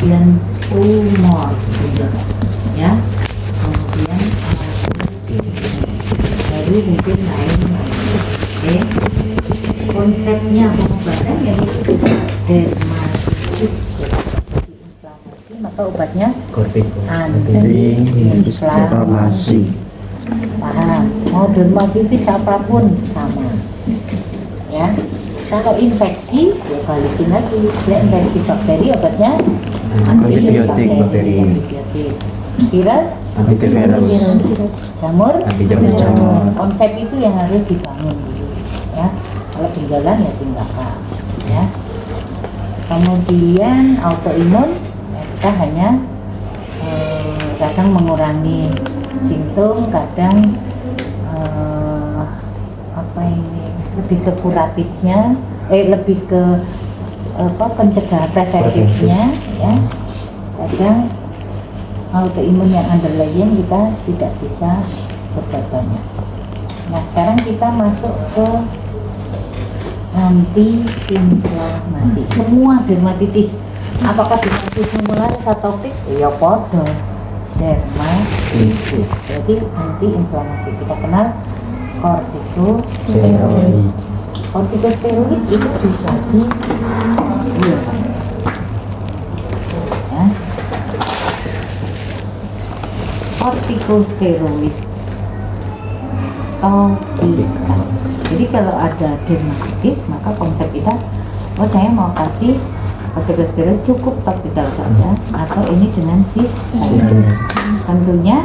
kemudian tumor gitu, ya, kemudian baru mungkin lain-lain. Oke, konsepnya pengobatan yaitu dermatitis, inflamasi, maka obatnya anti-inflamasi. Paham? Mau dermatitis apapun sama, ya. Kalau infeksi, ya balikin lagi. Ya, infeksi bakteri obatnya antibiotik. Virus, antivirus. jamur, Anti-jamur. konsep itu yang harus dibangun dulu, ya. Kalau tinggalan ya tinggalkan, ya. Kemudian autoimun, ya, kita hanya kadang mengurangi simptom, kadang lebih ke kuratifnya, lebih ke pencegahan preventifnya, ya. Kadang autoimun yang underlying kita tidak bisa berbuat banyak. Nah, sekarang kita masuk ke anti-inflamasi. Semua dermatitis, apakah dermatitis mulai atopik? Ya podo dermatitis. Jadi anti-inflamasi kita kenal kortikosteroid. Kortikosteroid itu bisa di ya. Kortikosteroid topikal. Jadi kalau ada dermatitis, maka konsep kita, saya mau kasih kortikosteroid cukup topikal saja, atau ini dengan sistemik. Tentunya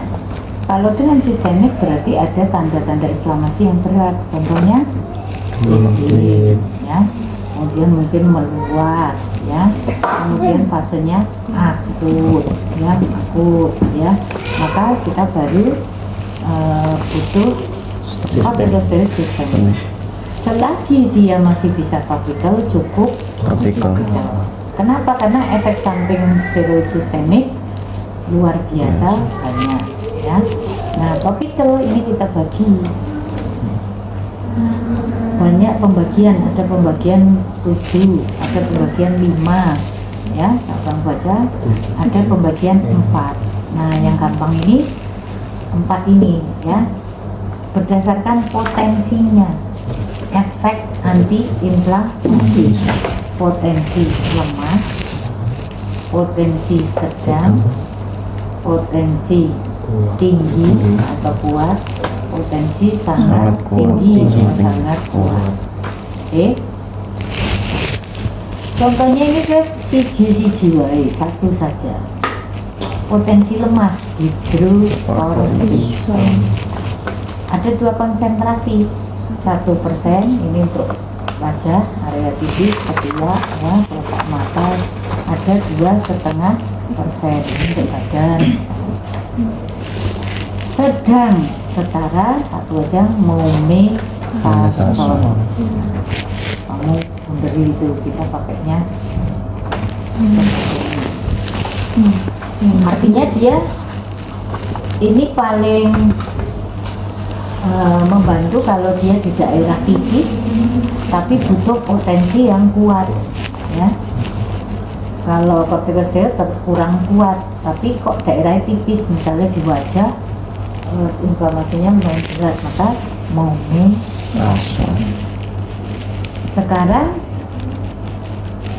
kalau dengan sistemik berarti ada tanda-tanda inflamasi yang berat, contohnya edem, ya, kemudian mungkin meluas, ya, kemudian fasenya akut, ya, maka kita baru butuh kortikosteroid sistemik. Selagi dia masih bisa topikal, cukup topikal. Kenapa? Karena efek samping steroid sistemik luar biasa banyak, ya. Nah, topikal ini kita bagi banyak pembagian, ada pembagian 7, ada pembagian 5, ya, gampang baca, ada pembagian 4. Nah, yang gampang ini 4 ini, ya, berdasarkan potensinya, efek anti-inflamasi, potensi lemah, potensi sedang, potensi tinggi atau kuat, potensi sangat tinggi atau sangat kuat. Oke. Contohnya ini siji wae, satu saja. Potensi lemah, hidrokortison. Ada 2 konsentrasi, 1% ini untuk wajah, area titis, ketiak, ya, kelopak mata. Ada 2,5% ini untuk badan. Sedang setara, satu aja, mometasol. Kamu memberi itu, kita pakainya artinya dia ini paling membantu kalau dia di daerah tipis tapi butuh potensi yang kuat, ya. Kalau kortikosteroid kurang kuat tapi kok daerahnya tipis, misalnya di wajah, terus inflamasinya lumayan berat, maka mometasol. Sekarang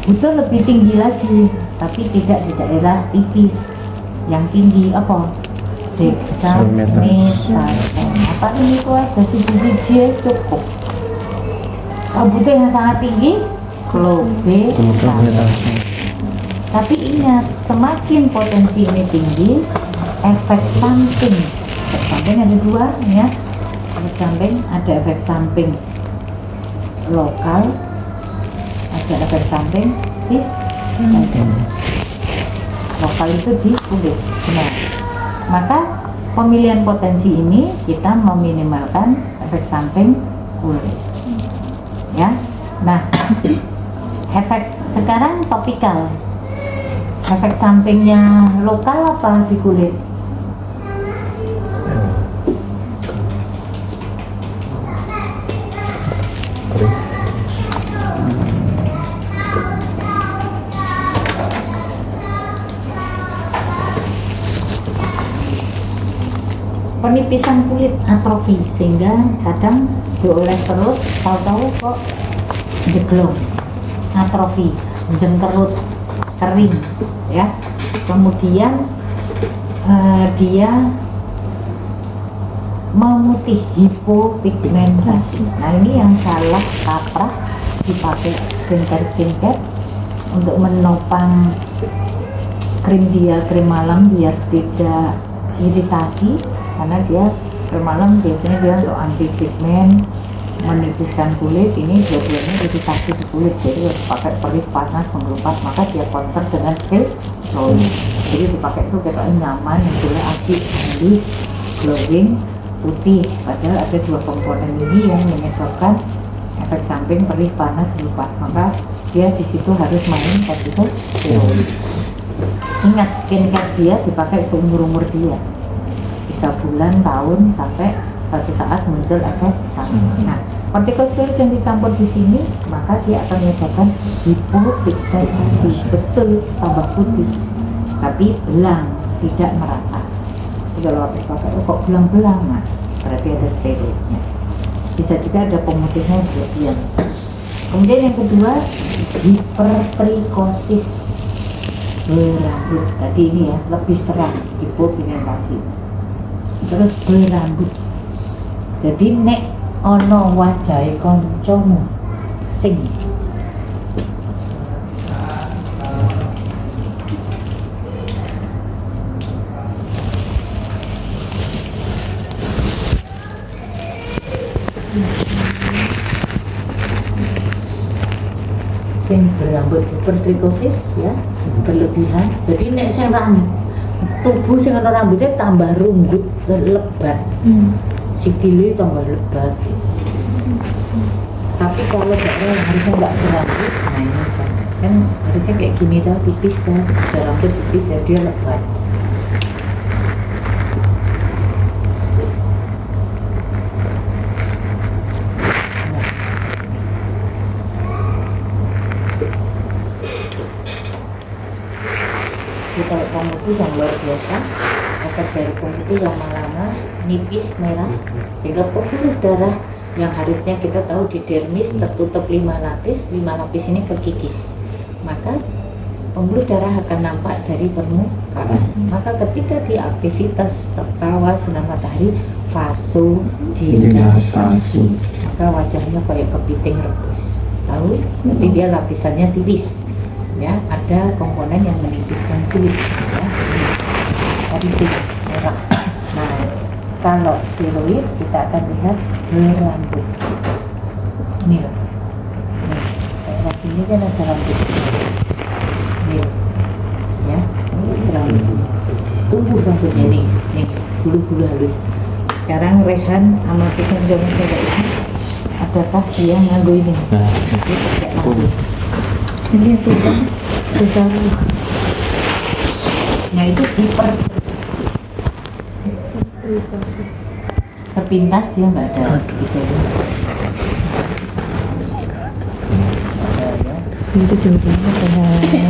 butuh lebih tinggi lagi tapi tidak di daerah tipis, yang tinggi apa? Dexamethasone. Apa ini itu aja, siji cukup. Kalau butuh yang sangat tinggi, clobetasol. Tapi ingat, semakin potensi ini tinggi, efek samping ada 2, ya. Efek samping, ada efek samping lokal, ada efek samping sistemik. Lokal itu di kulit, benar. Maka pemilihan potensi ini kita meminimalkan efek samping kulit, ya. Nah, efek sekarang topikal, efek sampingnya lokal apa di kulit? penipisan kulit atrofi, sehingga kadang dioles terus tahu-tahu kok jeglong, atrofi, jengkerut, kering ya. Kemudian dia memutih, hipopigmentasi. Nah ini yang salah kaprah dipakai skincare untuk menopang krim malam biar tidak iritasi, karena dia krim malam biasanya dia untuk anti pigmen, menipiskan kulit. Ini dua-duanya iritasi di kulit, jadi harus pakai perih, panas, mengelupas, maka dia counter dengan steroid. Jadi dipakai itu kayak nyaman, hasilnya apik, halus, glowing, putih. Padahal ada dua komponen ini yang menyebabkan efek samping perih, panas, gelupas, maka dia di situ harus main kortikosteroid. Ingat, skincare dia dipakai seumur-umur dia, bisa bulan, tahun, sampai suatu saat muncul efek samping. Nah, kortikosteroid yang dicampur di sini, maka dia akan menyebabkan hipopigmentasi, betul, tambah putih, tapi belang, tidak merata. Jadi kalau habis pakai kok belang-belang, nah, berarti ada steroidnya. Bisa juga ada pemutihnya berlebihan. Kemudian yang kedua, hipertrikosis berambut. Tadi ini ya, lebih terang, hipopigmentasi. Terus berambut. Jadi nek ono wajahe kancamu sing berambut hipertrikosis ya, berlebihan. Jadi nek sing tubuh sing ana rambutnya tambah runggut dan lebat, sikile tambah lebat. Tapi kalau daerah yang harusnya nggak berambut, nah ini kan harusnya kayak gini tau, tipis kan, ada rambut tipis ya, dia lebat. Kalau pemutih yang luar biasa, efek dari pemutih lama-lama nipis, merah, sehingga pembuluh darah yang harusnya kita tahu di dermis tertutup 5 lapis ini kekikis, maka pembuluh darah akan nampak dari permukaan. Maka ketika di aktivitas tertawa sinar matahari, vasodilatasi, maka wajahnya kayak kepiting rebus, tahu? Jadi dia lapisannya tipis ya, ada komponen yang menipiskan kulit ya, putih, merah. Nah, kalau steroid kita akan lihat berambut. Ini loh, daerah sini kan ada rambut. Ini ya, ini berambut, tumbuh rambutnya nih, bulu-bulu halus. Sekarang Rehan amatikan zaman saya ini, adakah dia nganggo ini? Dia pakai rambut. Ini tuh bisa. Nah itu hipertrikosis. Sepintas dia nggak ada gitu ya. Itu jauh banget ya.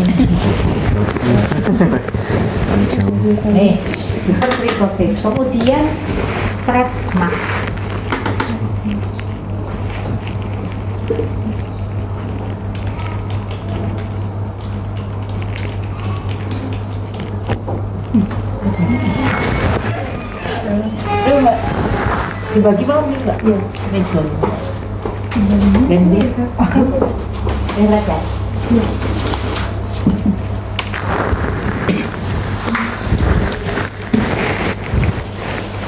Nih hipertrikosis. Kemudian stretch mark. Mbak, dibagi mau nih mbak? Iya, meja. Ganti. Enak ya? Iya.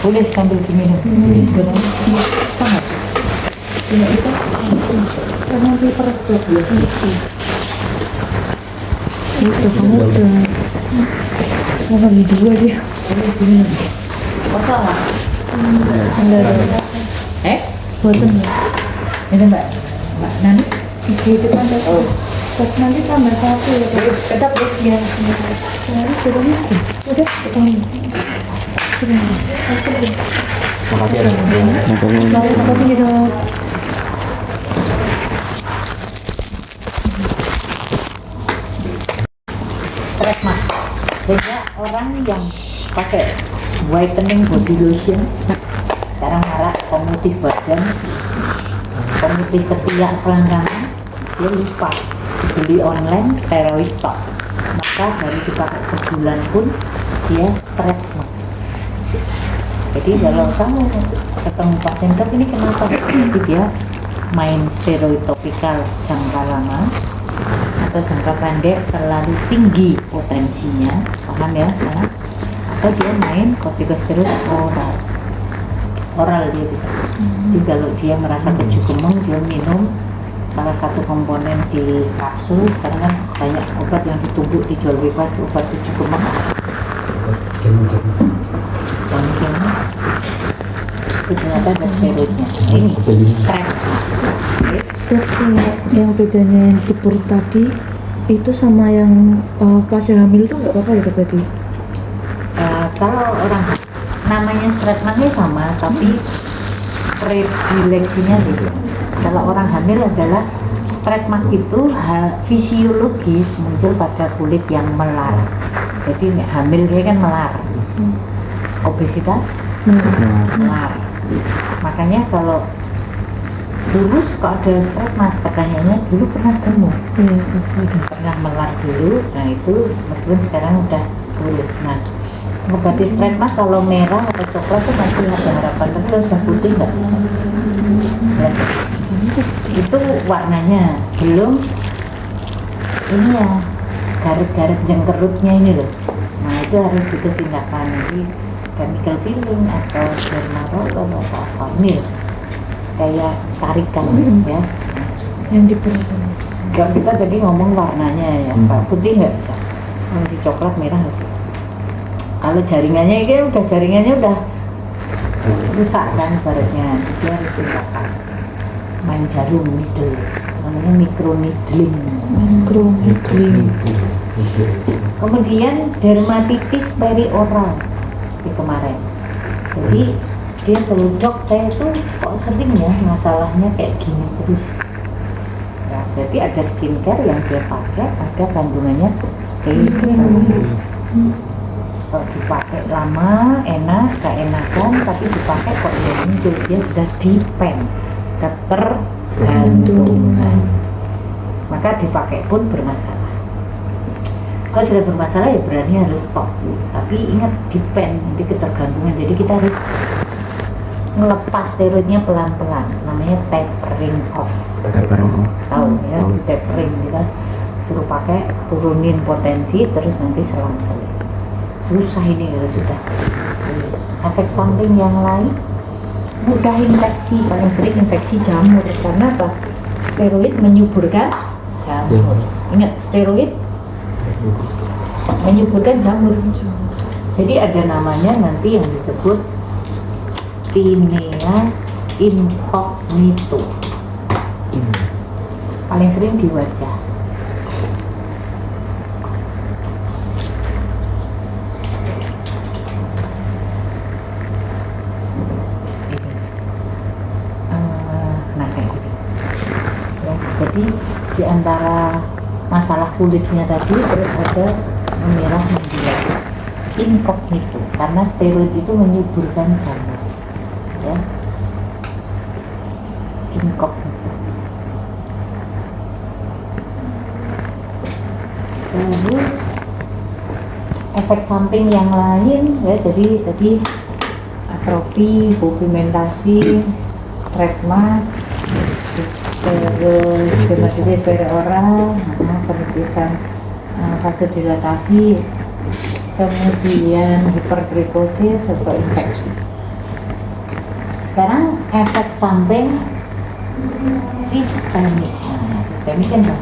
Boleh sambil diminum. Benar. Sama. Ini itu karena hipertrofik biasa. Itu kamu udah bagi dua dia. Ini masalah. Buatan mbak. Ini mbak Nani. Itu kan oh. Nanti tambah satu ya. Tetap ya. Sekarang sudah nih. Udah ketemu. Makasih gitu. Stres mas. Sehingga orang yang pakai whitening body lotion sekarang marak pemutih badan, pemutih ketiak selangkangan, dia lupa beli online steroid tok, maka baru dipakai sebulan pun dia stres. Jadi kalau kamu ketemu pasien ini kenapa? Jadi dia main steroid topikal jangka lama atau jangka pendek terlalu tinggi potensinya, paham ya sekarang? Atau dia main kortikosteroid oral dia bisa. Jadi kalau dia merasa kecukupan dia minum salah satu komponen di kapsul. Sekarang kan banyak obat yang ditumbuk dijual bebas, obat kecukupan itu ternyata ada steroidnya. Nah, ini strep. Yang bedanya yang di perut tadi itu sama yang pasien hamil itu nggak apa-apa ya berarti? Kalau orang namanya stretmangnya sama, tapi predileksinya beda. Kalau orang hamil adalah stretmang itu fisiologis muncul pada kulit yang melar. Jadi hamil dia kan melar. Obesitas melar. Makanya kalau dulu suka ada stretma, pertanyaannya dulu pernah gemuk, pernah melar dulu. Nah itu meskipun sekarang udah lulus. Nah mengobati stretma kalau merah atau coklat itu masih ada harapan, tapi kalau sudah putih nggak bisa. Itu warnanya belum ini ya, garis-garis jengkerutnya ini loh. Nah itu harus butuh tindakan nanti chemical peeling atau dermatolog atau apa nih kayak tarikan ya. Yang di perut. Enggak, kita tadi ngomong warnanya ya, putih nggak bisa, masih coklat merah sih. Kalau jaringannya ini udah rusak kan baratnya, dia harus tindakan main jarum needle, namanya microneedling. Kemudian dermatitis perioral di kemarin. Jadi dia selalu, dok saya tuh kok sering ya masalahnya kayak gini terus. Nah, berarti ada skincare yang dia pakai ada kandungannya steroid. Kalau dipakai lama enak, gak enakan, tapi dipakai kok dia muncul, dia sudah depend, ketergantungan. Maka dipakai pun bermasalah. Kalau sudah bermasalah ya berarti harus stop. Tapi ingat depend, nanti ketergantungan. Jadi kita harus melepas steroidnya pelan-pelan, namanya tapering off. Tahu ya, tapering kita suruh pakai, turunin potensi, terus nanti selang-seling. Susah ini kalau sudah. Efek samping yang lain mudah infeksi, paling sering infeksi jamur. Karena apa? Steroid menyuburkan jamur. Ingat, steroid menyuburkan jamur. Jadi ada namanya nanti yang disebut tinea incognito. Paling sering di wajah. Nah kayak gini ya, jadi di antara masalah kulitnya tadi terus ada memerah menggila incognito, karena steroid itu menyuburkan jamur ya, incognito. Terus efek samping yang lain ya, jadi tadi atrofi, pigmentasi, stretma, terus dermatitis perioral, penipisan vasodilatasi, kemudian hipertrikosis atau infeksi. Sekarang efek samping sistemik. Nah, sistemik kan banyak.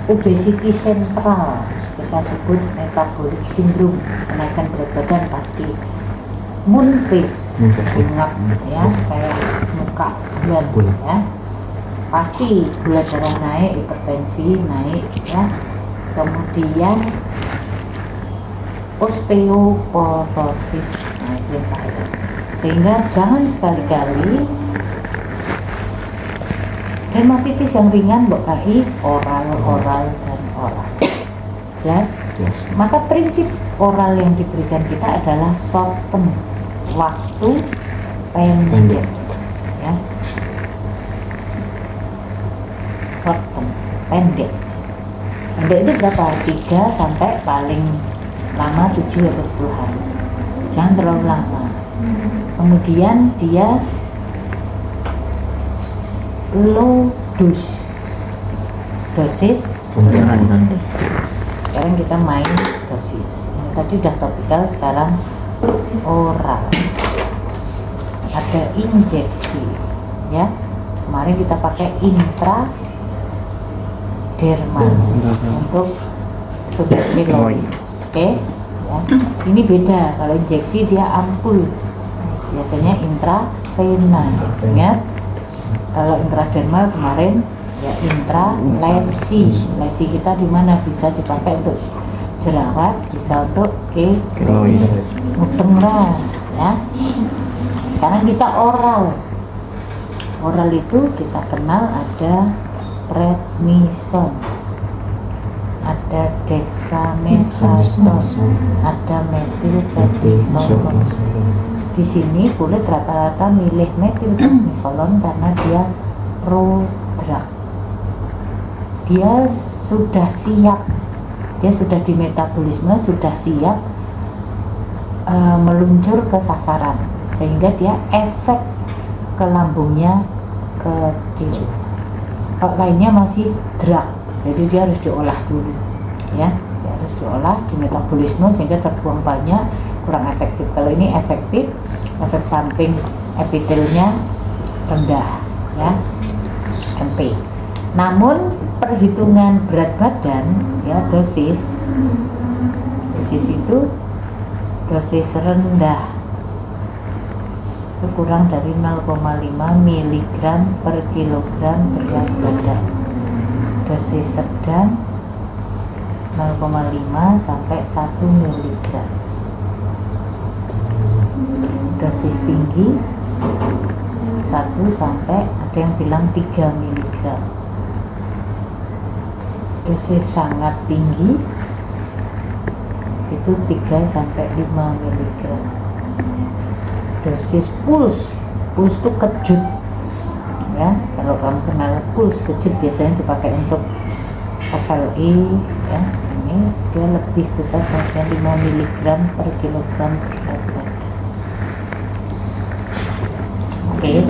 Obesity sentral, kita sebut metabolic syndrome, kenaikan berat badan pasti. Moon face, bungap ya, kayak muka bulan ya, pasti gula darah naik, hipertensi naik ya. Kemudian osteoporosis, nah itu yang bahaya. Sehingga jangan sekali-kali dermatitis yang ringan, oral dan oral. Jelas? Yes. Maka prinsip oral yang diberikan kita adalah shorten, waktu pendek, ya. Shorten, pendek. Pendek itu berapa? 3 sampai paling lama 7 atau 10 hari. Jangan terlalu lama. Kemudian dia low dose, dosis. Sekarang kita main dosis. Tadi udah topikal, sekarang oral. Ada injeksi, ya. Kemarin kita pakai intradermal untuk sudah keloid. Oke, ya. Ini beda. Kalau injeksi dia ampul. Biasanya intravena. Ingat? Kalau intradermal kemarin ya intralesi. Lesi kita di mana? Bisa dipakai untuk jerawat, bisa untuk mudeng lah, ya. Sekarang kita oral. Oral itu kita kenal ada prednison, ada dexamethasone, ada metilprednisolon. Di sini kulit rata-rata milih metilprednisolon karena dia prodrug. Dia sudah siap, dia sudah di metabolisme, sudah siap meluncur ke sasaran, sehingga dia efek ke lambungnya kecil. Kalau lainnya masih drug, jadi dia harus diolah dulu, ya. Dia harus diolah di metabolisme sehingga terbuang banyak, kurang efektif. Kalau ini efektif, efek samping epitelnya rendah, ya, MP. Namun perhitungan berat badan, ya, dosis itu dosis rendah itu kurang dari 0,5 mg per kilogram berat badan. Dosis sedang 0,5 sampai 1 mg. Dosis tinggi 1 sampai ada yang bilang 3 mg. Dosis sangat tinggi itu 3 sampai 5 mg. Dosis puls itu kejut, ya. Kalau kamu kenal puls kejut biasanya dipakai untuk SLI, ya. Ini dia lebih besar sampai 5 mg per kilogram berat badan. Oke,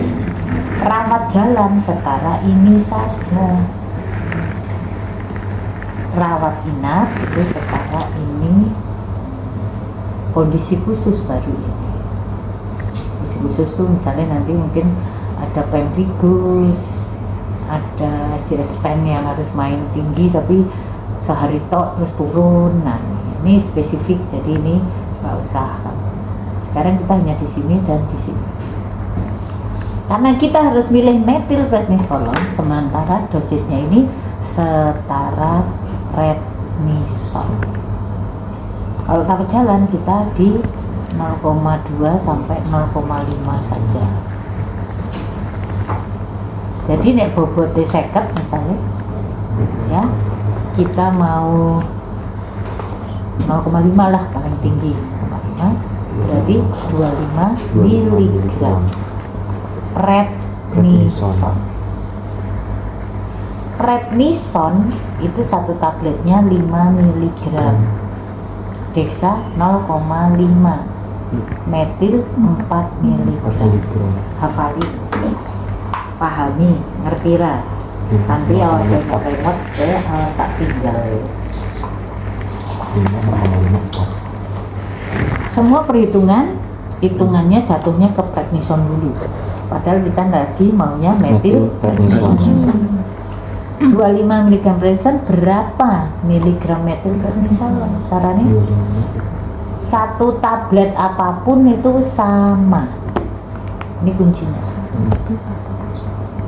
rawat jalan setara ini saja. Rawat inap itu setara ini. Kondisi khusus baru ini. Kondisi khusus tuh misalnya nanti mungkin ada pemphigus, ada SJS-PEN yang harus main tinggi tapi sehari tok terus turun. Nah, ini spesifik, jadi ini nggak usah. Sekarang kita hanya di sini dan di sini. Karena kita harus milih metilprednisolon, sementara dosisnya ini setara prednison. Kalau rawat jalan kita di 0,2 sampai 0,5 saja. Jadi nek bobot 50 misalnya, ya, kita mau 0,5 lah paling tinggi, 0,5 berarti 25 mg prednison. Prednison itu satu tabletnya 5 mg. Dexa 0,5, metil 4 mg. Hafali, pahami, ngerti lah. Nanti awal remot saya tak tinggal. Semua hitungannya jatuhnya ke prednison dulu. Padahal kita tadi maunya metilprednisolon. 25 mg prednison berapa miligram metilprednisolon? Caranya satu tablet apapun itu sama. Ini kuncinya.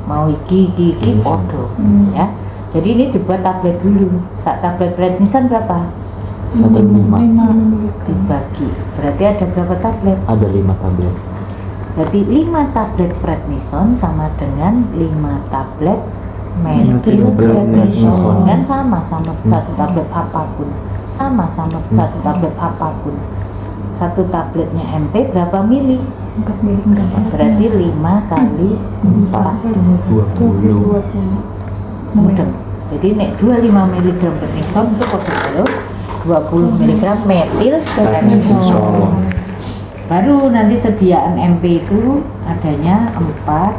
Mau iki podo, ya. Jadi ini dibuat tablet dulu. Tablet prednison berapa? 1,5 dibagi. Berarti ada berapa tablet? Ada 5 tablet. Berarti 5 tablet prednison sama dengan 5 tablet metilprednisolon. Kan sama satu tablet apapun. sama satu tablet apapun. Satu tabletnya MP berapa mili? 4 miligram. Berarti 5 kali 4 20. mudeng. Jadi nek 25 mg prednisone itu kode 20 mg metil prednisone. Baru nanti sediaan MP itu adanya 4,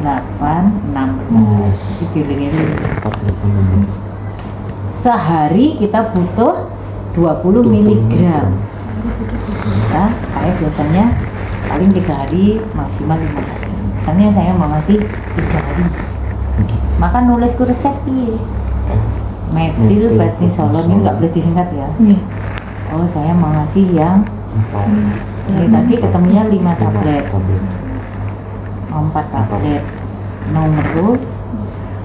8, 16. Dikilingin dulu. 4, 8, 16. Sehari kita butuh 20 mg. Nah, saya biasanya paling 3 hari, maksimal 5 hari. Misalnya saya mau ngasih 3 hari, maka nulisku resep piye? Metil prednisolon ini nggak boleh disingkat ya. Iya. Oh, saya mau ngasih yang 4. ini tadi ketemunya 5 tablet, 4 tablet. Nomor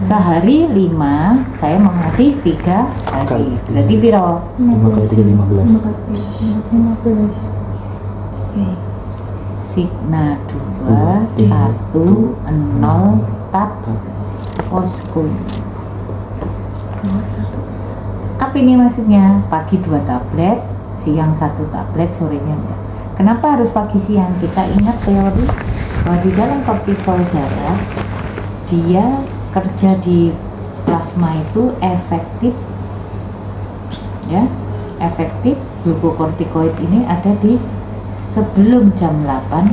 sehari 5, saya mau ngasih 3 hari. Berarti piro? 5 kali 3, 15. 15. Sigma 2, 1, 0, tab, posko. Apa ini maksudnya? Pagi 2 tablet, siang 1 tablet, sorenya enggak. Kenapa harus pagi siang? Kita ingat teori bahwa di dalam kortisol darah dia kerja di plasma itu efektif, ya, efektif. Glukokortikoid ini ada di sebelum jam 8,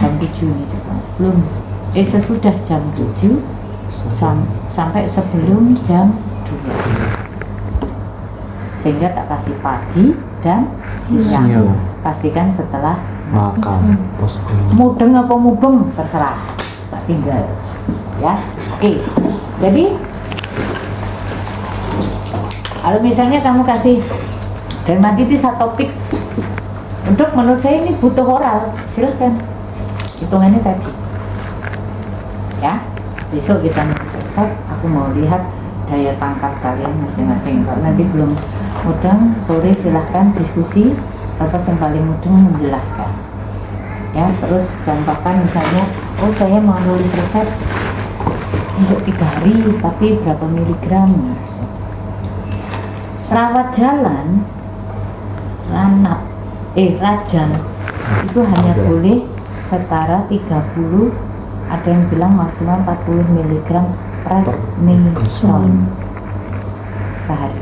jam 7 nih, sebelum sesudah jam 7 sampai sebelum jam 2, sehingga tak kasih pagi dan siang. Pastikan setelah Makan posko. mudeng apa mubeng terserah, tak tinggal ya. Oke, jadi kalau misalnya kamu kasih dermatitis atopik, untuk menurut saya ini butuh oral, silahkan hitungannya tadi ya. Besok kita selesai, aku mau lihat daya tangkap kalian masing-masing. Kalau nanti belum mudeng, sore silahkan diskusi siapa yang paling mudeng menjelaskan ya. Terus contohkan misalnya, oh saya mau nulis resep untuk 3 hari tapi berapa miligram. Rawat jalan rajan itu hanya boleh setara 30, ada yang bilang maksimal 40 mg prednisone sehari.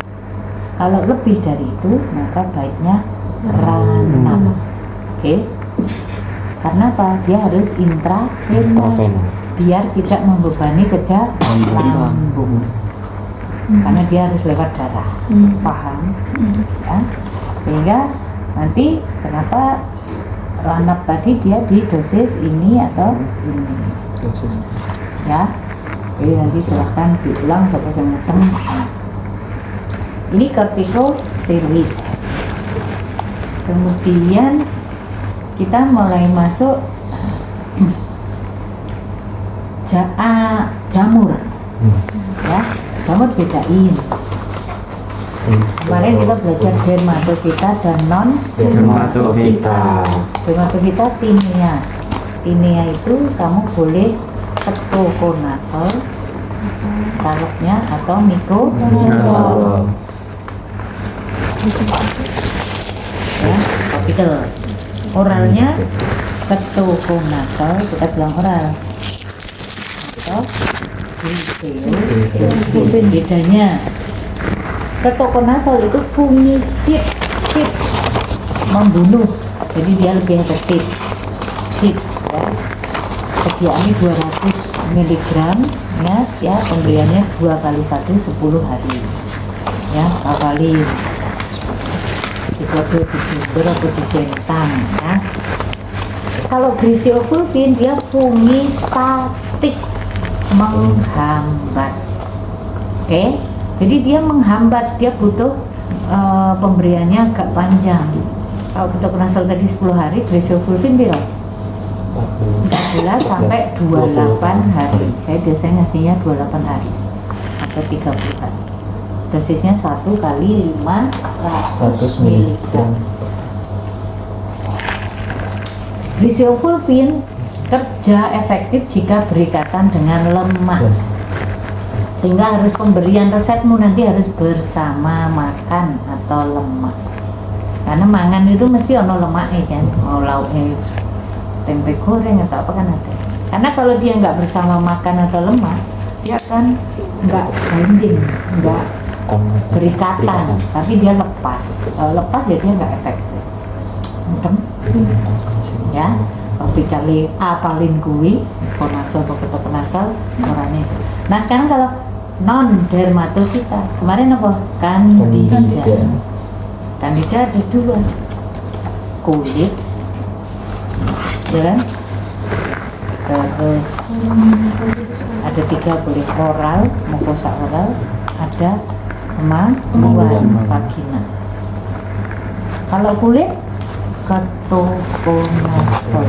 Kalau lebih dari itu maka baiknya ranap. Oke. Karena apa? Dia harus intravena biar tidak membebani kejak lambung. Karena dia harus lewat darah. Paham? Ya. Sehingga nanti kenapa ranap tadi dia di dosis ini atau ini ya. Jadi nanti silahkan diulang siapa yang mudeng. Ini kortikosteroid. Kemudian kita mulai masuk jamur ya. Jamur bedain. Kemarin kita belajar dermatofita dan non Dermatofita. Dermatofita tinea. Tinea itu kamu boleh ketokonazol salepnya atau mikonazol ya, topikal. Oralnya ketokonazol, kita bilang oral atau bedanya. Ketokonazol itu fungisid, membunuh, jadi dia lebih efektif. Ya. Sediaannya 200 mg ya, pemberiannya 2 kali 1 10 hari ya, kali digodok, dijemur atau dijentang ya. Kalau griseofulvin dia fungistatik, menghambat. Oke. Jadi dia menghambat, dia butuh pemberiannya agak panjang. Kalau ketokonazol tadi 10 hari, griseofulvin berapa? 14 sampai 28 hari. Saya biasanya ngasihnya 28 hari atau 30 hari. Dosisnya 1 kali 500 mg. Griseofulvin kerja efektif jika berikatan dengan lemak, Sehingga harus pemberian resepmu nanti harus bersama makan atau lemak. Karena mangan itu mesti ono lemaknya kan, mau lauknya tempe goreng atau apa kan ada. Karena kalau dia nggak bersama makan atau lemak, dia kan nggak binding, nggak berikatan, tapi dia lepas. Kalau lepas ya dia nggak efektif. Mungkin ya, tapi kali apalin kuwi, konasol atau penasal orangnya. Nah sekarang kalau non dermatofita, kemarin apa? Candida. Candida ada 2, kulit, ya kan? Terus ada 3 boleh oral, mukosa oral, ada kemaluan vagina. Kalau kulit ketokonazol,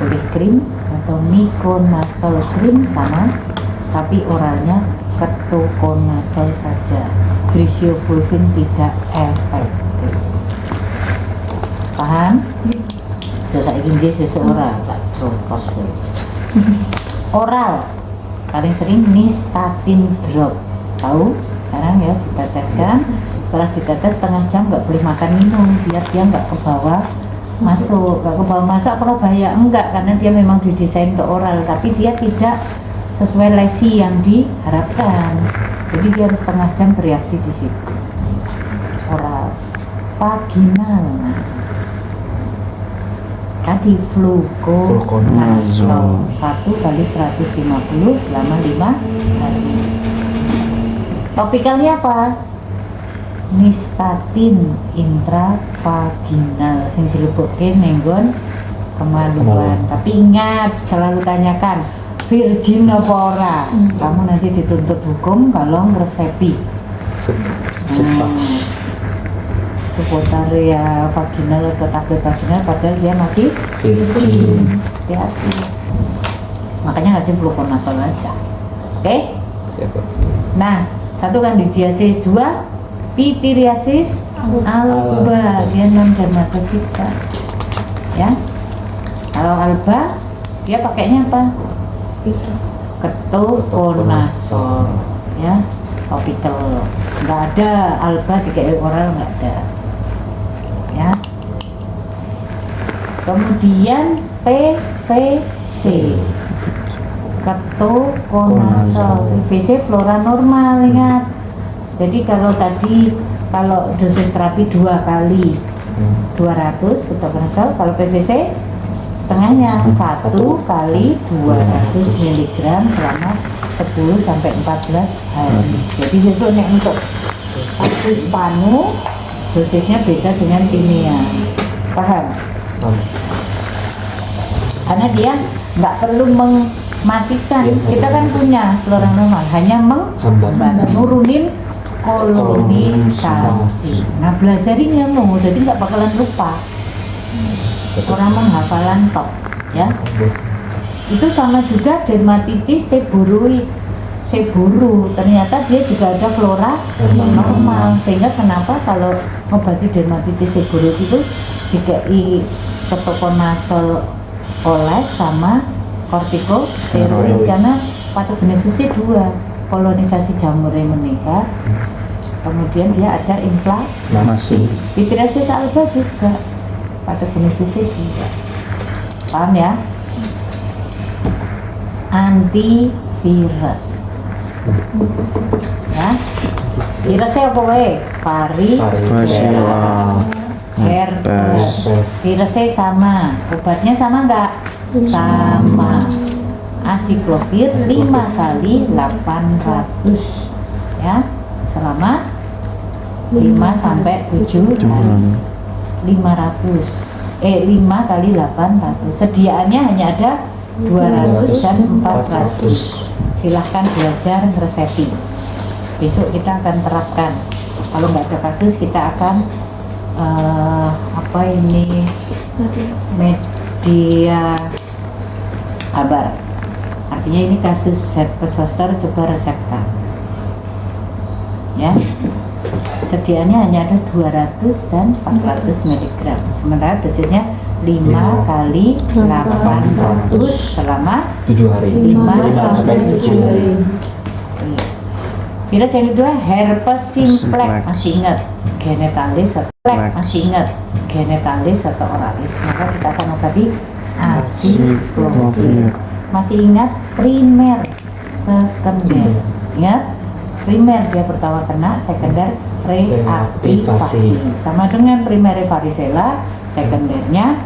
boleh krim atau mikonazol krim sama, tapi oralnya ketokonazol saja. Griseofulvin tidak efektif. Paham? Terus saya ingin dia seseorang tak copos. Oral paling sering nystatin drop, tahu? Sekarang ya diteteskan. Setelah ditetes setengah jam nggak boleh makan minum biar dia nggak ke bawah masuk. Nggak ke bawah masuk apakah bahaya? Enggak, karena dia memang didesain untuk oral, tapi dia tidak sesuai lesi yang diharapkan. Jadi dia harus setengah jam bereaksi di situ. Oral, vaginal. Tadi fluconazol 1 × 150 selama 5 hari. Topikalnya apa? Nystatin intravaginal sing dilebokke nenggon kemaluan. Tapi ingat, selalu tanyakan virgin apa ora. Kamu nanti dituntut hukum kalau ngresepi. Seputar ya vaginal atau tablet vaginal padahal dia masih virgin. Hati-hati. Makanya ngasih fluconazol aja. Oke? Nah, 1 candidiasis, 2 pityriasis alba, dia non dermatofita. Ya. Kalau alba dia pakainya apa? Ketokonazol, ya, topical. Nggak ada alba dikai oral, nggak ada. Ya. Kemudian PVC, ketokonazol. PVC flora normal, ingat. Jadi kalau dosis terapi 2 kali 200 ketokonazol, kalau PVC setengahnya 1 kali 200 mg selama 10 sampai 14 hari. Jadi sesuai untuk kasus panu dosisnya beda dengan kimia. Paham? Karena dia nggak perlu mematikan. Kita kan punya flora normal, hanya menurunin kolonisasi. Nah belajarinya mau, jadi nggak bakalan lupa. Orang menghafalan top, ya. Itu sama juga dermatitis seborrheic, seburu. Ternyata dia juga ada flora normal. Sehingga kenapa kalau ngobati dermatitis seborrheic itu dikai ketokonazol oles sama kortikosteroid, karena patogenesisnya 2, kolonisasi jamurnya meningkat, kemudian dia ada inflamasi. Pityriasis alba juga patogenesisnya 2. Paham ya? Antivirus, ya. Virusnya apa wae? Varicella, herpes. Virusnya sama, obatnya sama nggak? Sama. Acyclovir 5 kali 800, ya, selama 5 sampai 7 hari. 5 kali 800. Sediaannya hanya ada 200 dan 400. Silahkan belajar resepi. Besok kita akan terapkan. Kalau nggak ada kasus kita akan media kabar. Artinya ini kasus herpes zoster, coba resepkan. Ya. Sediaannya hanya ada 200 dan 400 mg. Sementara dosisnya 5 kali 800 selama 7 hari. 5 sampai 7 hari. Iya. Virus yang kedua herpes simplex, Simplex. masih ingat genetalis atau masih ingat genetalis atau oralis. Maka kita akan obati acyclovir. Masih ingat primer, sekunder. Ya, primer dia pertama kena, sekunder reaktivasi. Sama dengan primer varicella, sekundernya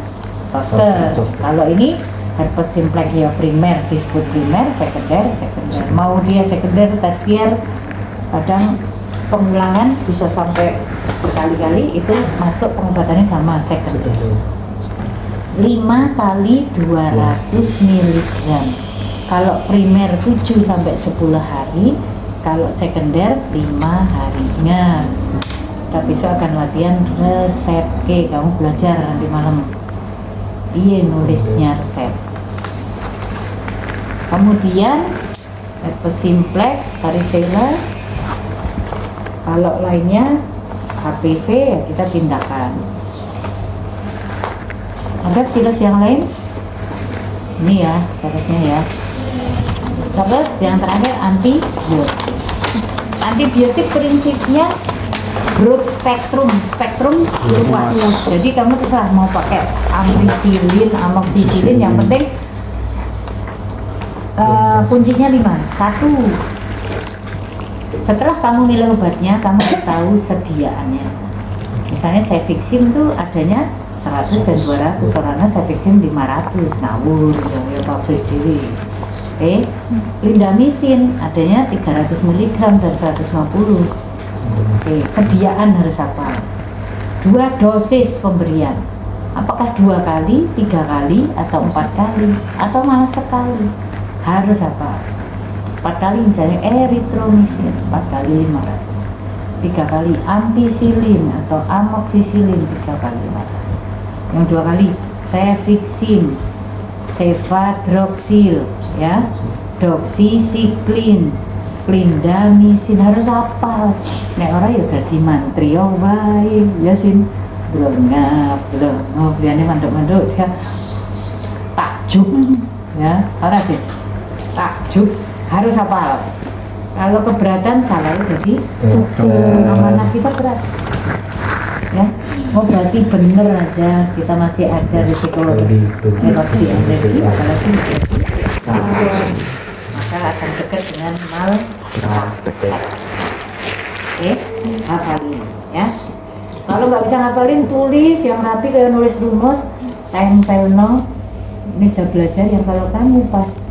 zoster. Kalau ini herpes simplex ya primer disebut primer, sekunder. Mau dia sekunder, tersier, kadang pengulangan bisa sampai berkali-kali, itu masuk pengobatannya sama sekunder. 5 kali 200 mg. Kalau primer 7 sampai 10 hari, kalau sekunder 5 harinya. Kita besok akan latihan resep. Oke, kamu belajar nanti malam. Iya, nulisnya resep. Kemudian herpes simplex, varicella. Kalau lainnya HPV ya kita tindakan. Ada virus yang lain? Ini ya virusnya ya. Terus yang terakhir antibiotik. Antibiotik prinsipnya broad spektrum luas. Jadi kamu terserah mau pakai ampicillin, amoxicillin, yang penting kuncinya 5. 1. Setelah kamu milih obatnya, kamu harus tahu sediaannya. Misalnya cefixim tuh adanya 100 dan 200, orangnya cefixim 500, ngawur ya pabrik dewi. Oke, clindamycin adanya 300 mg dan 150. Oke, sediaan harus apa? 2 dosis pemberian. Apakah 2 kali, 3 kali, atau 4 kali, atau malah sekali? Harus apa? 4 kali misalnya erythromycin 4 kali 500, 3 kali ampicillin atau amoxicillin 3 kali 500, yang 2 kali cefixim, cefadroxil ya, doxycycline, clindamycin. Harus hafal. Nek ora ya dadi mantri wae ya sin. Belum biane manduk-manduk ya. Takjub ya, ora sih. Takjub harus hafal. Kalau keberatan salah jadi amanah kita berat. Ya, ngobati bener aja, kita masih ada risiko erupsi energi, apalagi maka akan dekat dengan mal. Oke, hafalin ya. Kalau nggak bisa ngapalin, tulis yang rapi kayak nulis rumus, tempel meja belajar. Yang kalau kamu pas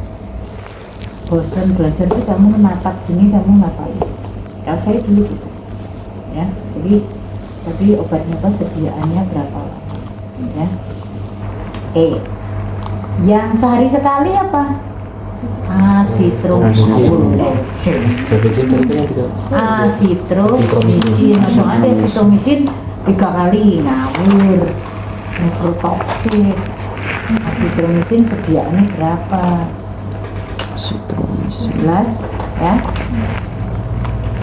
bosan belajar itu kamu menatap gini, kamu ngapalin. Kalau saya dulu gitu ya, jadi tadi obatnya apa, sediaannya berapa lama ya. Yang sehari sekali apa? Acitromycin. Acitromycin, soalnya acitromycin 3 kali, ngawur. Nephrotoxin. Acitromycin sediaannya berapa? 11 ya.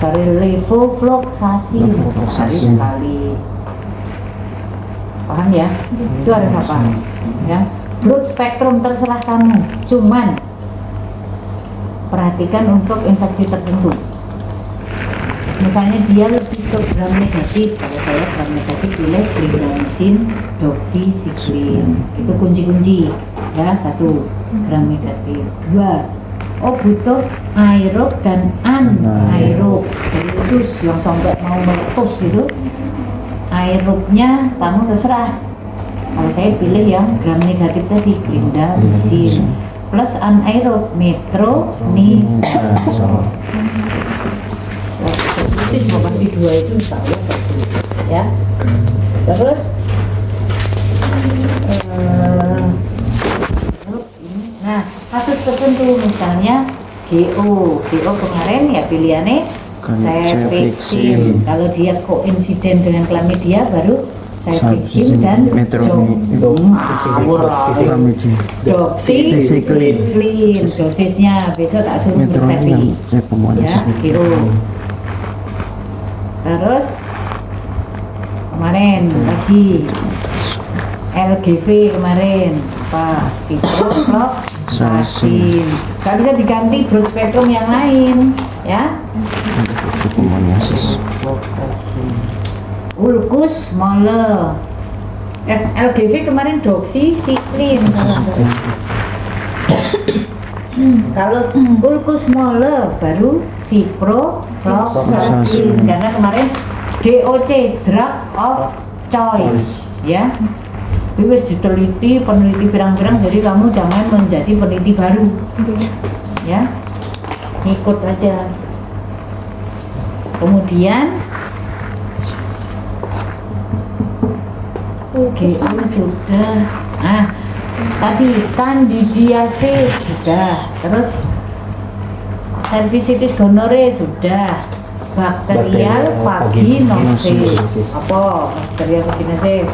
Sorry, levofloxacin sehari sekali. Paham ya? Itu harus apa? Ya. Broad spektrum terserah kamu. Cuman perhatikan untuk infeksi tertentu. Misalnya dia lebih ke gram negatif, kalau saya gram negatif pilih clindamycin, doxycycline. Itu kunci-kunci ya. 1 gram negatif. 2 butuh aerob dan anaerob. Jadi itu yang sampai mau meletus itu, aerobnya kamu terserah. Kalau saya pilih yang gram negatif tadi, clindamycin, plus anaerob metronidazole. Itu cuma pasti 2 itu insya Allah ya. Terus nah, kasus tertentu misalnya GO kemarin ya pilihannya cefixim. Kalau dia koinsiden dengan chlamydia baru cefixim dan doxycycline. Dosisnya besok tak suruh bersepi ya, GO. Terus kemarin lagi LGV kemarin apa, ciprofloxacin. Gak bisa diganti broad spectrum yang lain. ya. Pneumonia-sis. Ulkus mole. LGV kemarin doxycycline. Kalau ulkus mole baru ciprofloxacin karena kemarin DOC drug of choice ya. Itu wis diteliti peneliti pirang-pirang, jadi kamu jangan menjadi peneliti baru ya, ngikut aja. Kemudian GU sudah, tadi candidiasis sudah, terus cervicitis gonorrhea sudah, bakterial vaginosis, apa bakterial vaginosis?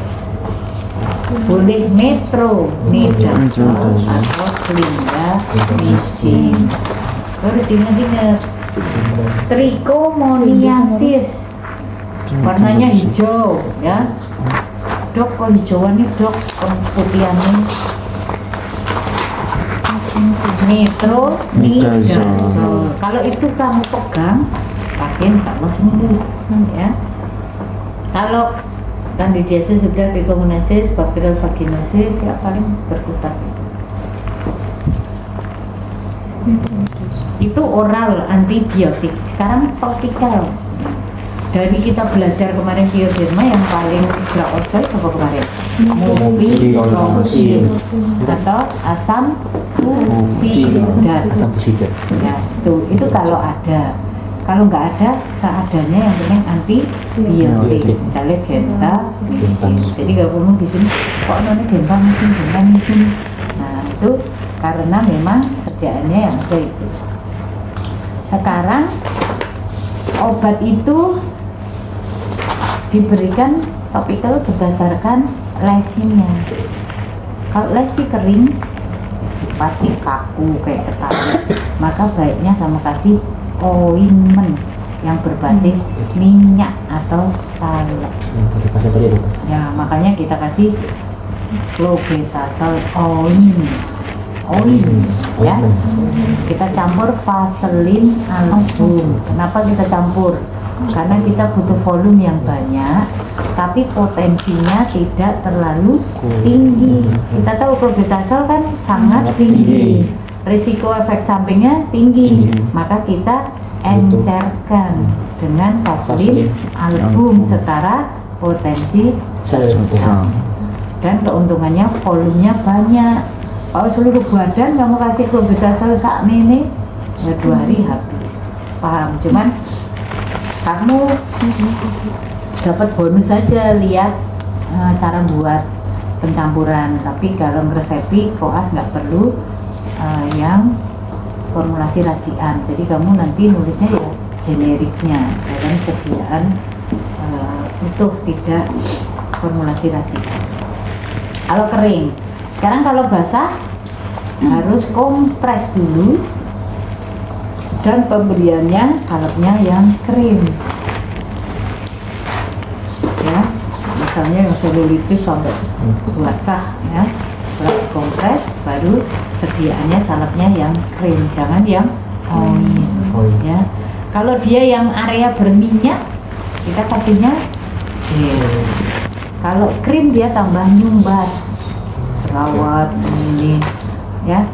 Boleh metronidazole atau clindamycin. Terus ingat-ingat trichomoniasis, warnanya hijau ya. Dok, kok hijauan nih dok, putihannya metronidazole. Kalau itu kamu pegang, pasien insya Allah sembuh ya. Kalau candidiasis sudah, trichomoniasis, bakterial vaginosis ya paling berkutat itu oral antibiotik. Sekarang topikal. Dari kita belajar kemarin bioderma yang paling drug of choice apa kemarin? Mupirocin atau asam fusidat. Asam fusidat. Ya, itu kalau ada. Kalau nggak ada, seadanya yang penting antibiotik, misalnya gentamicin. Jadi nggak perlu di sini kok namanya gentamicin. Nah itu karena memang sediaannya yang ada itu. Sekarang obat itu diberikan topikal berdasarkan lesinya. Kalau lesi kering pasti kaku kayak ketarik, maka baiknya kamu kasih ointment yang berbasis minyak atau salep. Yang tadi pasien tadi dokter. Ya, makanya kita kasih clobetasol oin ya. Kita campur vaselin album. Kenapa kita campur? Karena kita butuh volume yang banyak, tapi potensinya tidak terlalu tinggi. Kita tahu clobetasol kan sangat tinggi. Risiko efek sampingnya tinggi, maka kita encerkan dengan vaselin album setara potensi sedang, dan keuntungannya volumenya banyak. Kalau seluruh badan kamu kasih clobetasol saat ini ya 2 hari habis, paham? Cuman kamu dapat bonus saja lihat cara buat pencampuran, tapi kalau ngeresepi koas nggak perlu yang formulasi racian. Jadi kamu nanti nulisnya ya generiknya dalam sediaan utuh, tidak formulasi racian. Kalau kering, sekarang kalau basah harus kompres dulu, dan pemberiannya salepnya yang krim ya, misalnya yang selulitis sampai basah ya, setelah kompres baru sediaannya salepnya yang krim, jangan yang oil ya. Kalau dia yang area berminyak, kita kasihnya gel. Kalau krim dia tambah nyumbat, jerawat ini ya.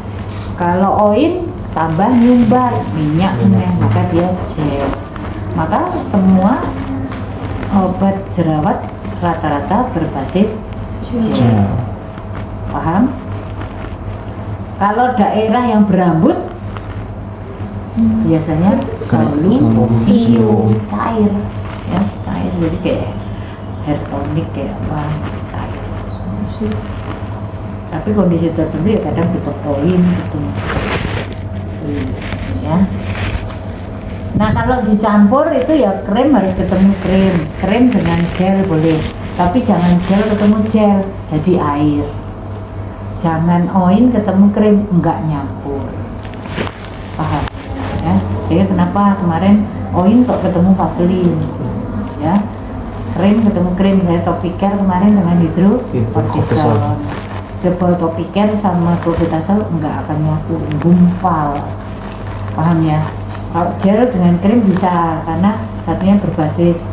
Kalau oil tambah nyumbat minyaknya, maka dia gel. Maka semua obat jerawat rata-rata berbasis gel. Paham? Kalau daerah yang berambut biasanya solusium cair ya, cair, jadi kayak hair tonic kayak apa, cair. Tapi kondisi tertentu ya kadang butuh oil gitu ya. Nah kalau dicampur itu ya krim harus ketemu krim dengan gel boleh, tapi jangan gel ketemu gel jadi air. Jangan oil ketemu krim, enggak nyampur, paham ya? Jadi kenapa kemarin oil kok ketemu vaselin ya, krim ketemu krim. Saya topicare kemarin dengan hidrocortisone, double topicare sama clobetasol enggak akan nyatu, gumpal, paham ya? Kalau gel dengan krim bisa, karena satunya berbasis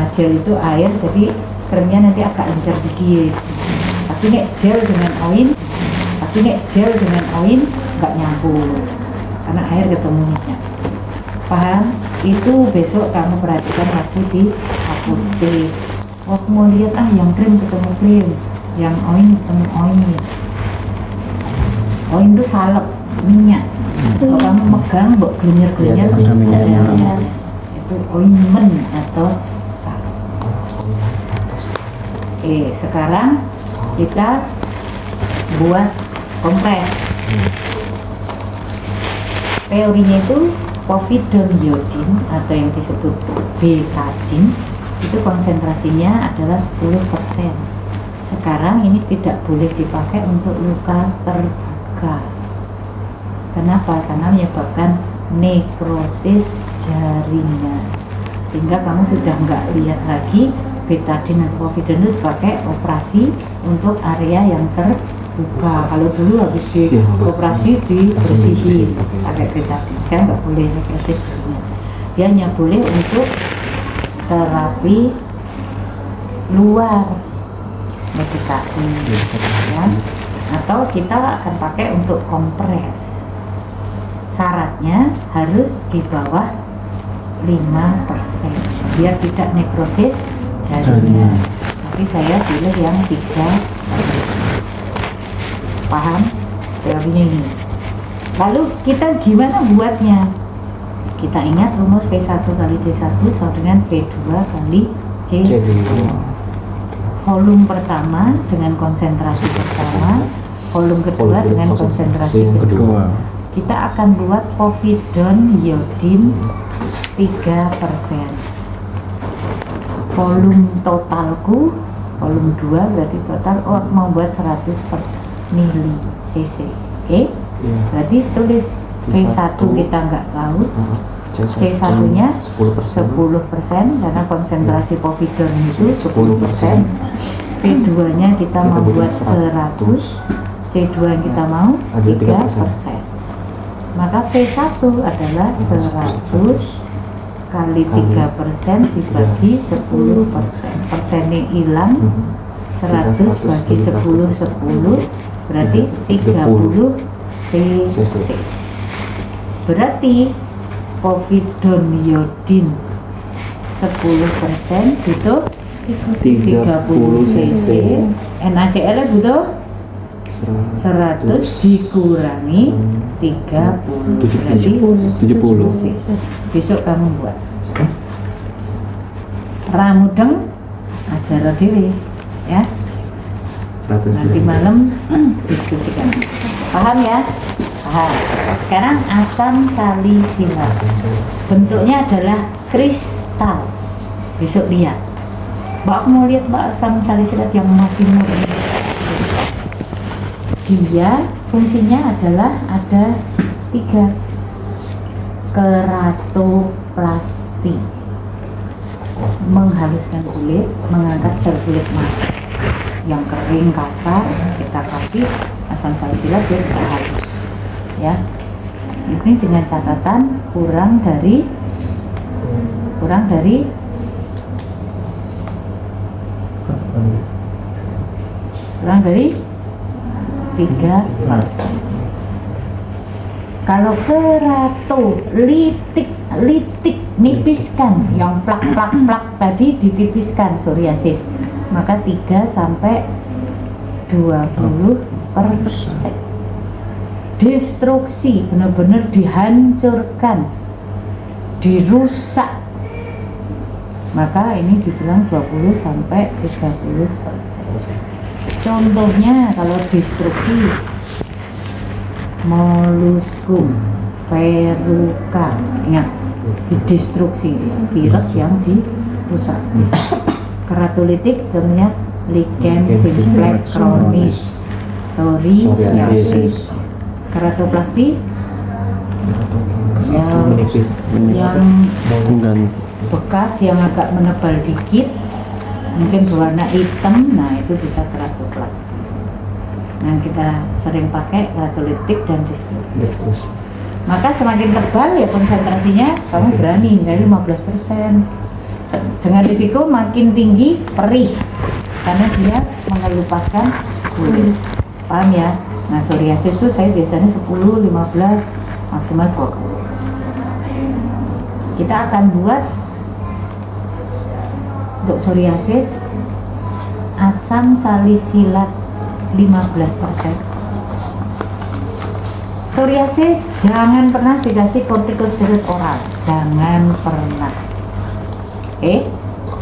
gel itu air, jadi krimnya nanti agak encer dikit. Tapi nek gel dengan oin nggak nyambung karena air ketemu minyak. Paham? Itu besok kamu perhatikan lagi di apotek. Oh, mau lihat yang krim ketemu krim, yang oin ketemu oin. Oin itu salep minyak. Kalau kamu megang, mbok glenyer-glenyer, Iya, ada minyaknya. itu ointment atau salep. Oke, sekarang kita buat kompres. Teorinya itu povidone iodine atau yang disebut betadine itu konsentrasinya adalah 10%. Sekarang ini tidak boleh dipakai untuk luka terbuka. Kenapa? Karena menyebabkan nekrosis jaringan, sehingga kamu sudah nggak lihat lagi betadine atau povidone itu dipakai operasi untuk area yang terbuka. Kalau dulu habis di operasi dibersihin pakai betadine, sekarang nggak boleh nekrosis jaringan. Dia hanya boleh untuk terapi luar medikasi, ya. Atau kita akan pakai untuk kompres. Syaratnya harus di bawah 5% biar tidak nekrosis jaringan. Tapi saya pilih yang 3%. Paham teorinya ini? Lalu kita gimana buatnya? Kita ingat rumus V1 kali C1 sama dengan V2 kali C2. Volume pertama dengan konsentrasi pertama, volume kedua dengan konsentrasi kedua. Kita akan buat povidone iodine 3%. Volume totalku, volume 2 berarti total mau buat 100 per mili cc. Oke? Berarti tulis V1 kita nggak tahu, C1 nya 10% karena konsentrasi povidone itu 10%. V2 nya kita mau buat 100, C2 yang kita mau 3%. Maka V1 adalah 100 kali 3% dibagi 10%. Persennya hilang, 100 bagi 10 berarti 30 cc. Berarti povidone iodine 10% butuh 30 cc. NaCl butuh 100 dikurangi 30 berarti 70 cc. Besok kamu buat ramudeng ajar dewe ya. Nanti malam diskusikan. Paham ya? Paham. Sekarang asam salisilat. Bentuknya adalah kristal. Besok lihat. Mbak mau lihat Mbak asam salisilat yang masih murni. Dia fungsinya adalah ada 3. Keratoplasti, menghaluskan kulit, mengangkat sel kulit mati yang kering kasar, kita kasih asam salisilat dia bisa halus ya. Ini dengan catatan kurang dari 3%. Kalau keratolitik nipiskan, yang plak tadi ditipiskan psoriasis, maka 3 sampai 20%. Destruksi, benar-benar dihancurkan, dirusak, maka ini dibilang 20 sampai 30%. Contohnya kalau destruksi, Molluscum verruca, ingat, didestruksi dia, virus yang dirusak. Keratolitik contohnya lichen simplex chronis, psoriasis. Keratoplasti yang bekas yang agak menebal dikit, mungkin berwarna hitam, nah itu bisa keratoplasti. Nah kita sering pakai keratolitik dan destruksi. Maka semakin tebal ya konsentrasinya kamu berani misalnya 15%. Dengan risiko makin tinggi perih karena dia mengelupaskan kulit. Paham ya? Nah, psoriasis itu saya biasanya 10, 15, maksimal 20. Kita akan buat untuk psoriasis asam salisilat 15%. Psoriasis jangan pernah dikasih kortikosteroid oral, jangan pernah.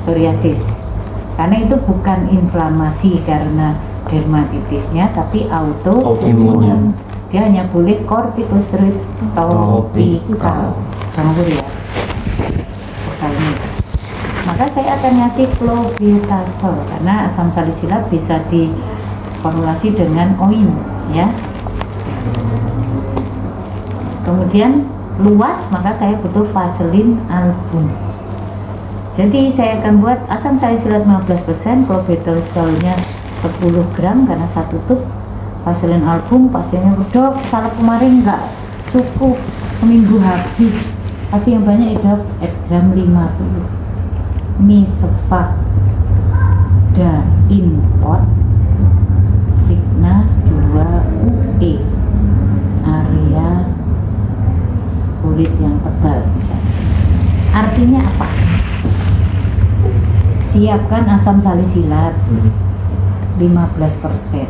Psoriasis karena itu bukan inflamasi karena dermatitisnya tapi autoimun. Dia hanya boleh kortikosteroid topikal. Jangan boleh ya. Maka saya akan ngasih clobetasol karena asam salisilat bisa diformulasi dengan OIN ya. Kemudian luas, maka saya butuh vaselin album. Jadi saya akan buat asam salisilat 15%, clobetasolnya 10 gram karena 1 tub. Vaselin album, pasiennya dok, salah kemarin nggak cukup, seminggu habis. Kasih yang banyak ya dok, gram 50. Misefak, Dainpot, Signa 2UE, area kulit yang tebal misalnya. Artinya apa? Siapkan asam salisilat 15%.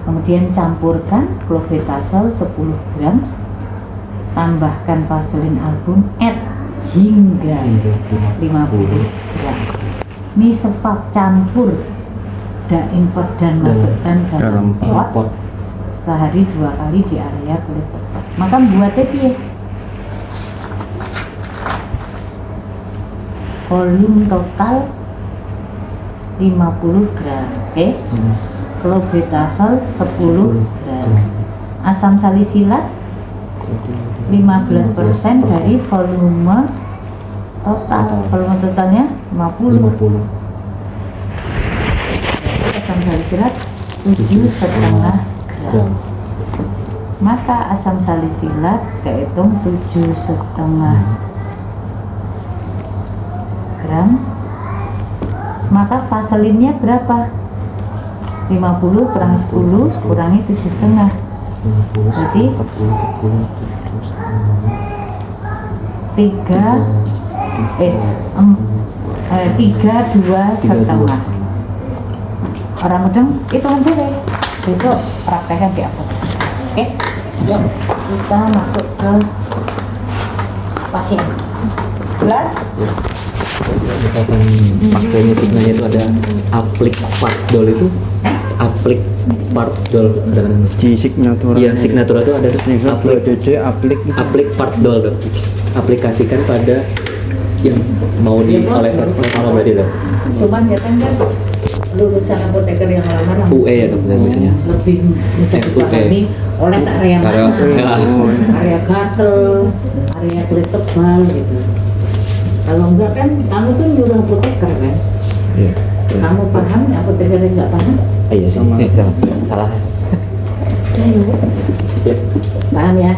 Kemudian campurkan clobetasol 10 gram. Tambahkan vaselin album hingga 50 gram. Misefak campur Dainpot dan masukkan dalam pot. Sehari 2 kali di area kulit tebal. Maka buatnya piye? Volume total 50 gram. Clobetasol 10 gram. Asam salisilat 15% dari volume total. Volume totalnya 50. Asam salisilat 7,5 gram. Maka asam salisilat kehitung 7,5 gram. Maka vaselinnya berapa? 50 kurangi 10 kurangi 7,5. Jadi 32,5. Orang mudeng hitungan deh. Besok praktekkan di apotek. Yuk kita masuk ke pasien. Jelas? Misalkan pakainya sebenarnya itu ada aplik partdol itu aplik partdol dan di signatura. Iya, signatura itu ada aplik partdol dok. Aplikasikan pada yang mau dioleskan apa berarti dok? Cuman ya kan lulusan apoteker yang lama UE ya dok biasanya. Lebih mudah dipahami oles area mana, area gatel, area kulit tebal gitu. Kalau enggak kan kamu tuh nyuruh apoteker kan? Iya. Kamu paham, apoteker yang nggak paham? Iya sih. Salah. Ayo. Iya. Paham ya?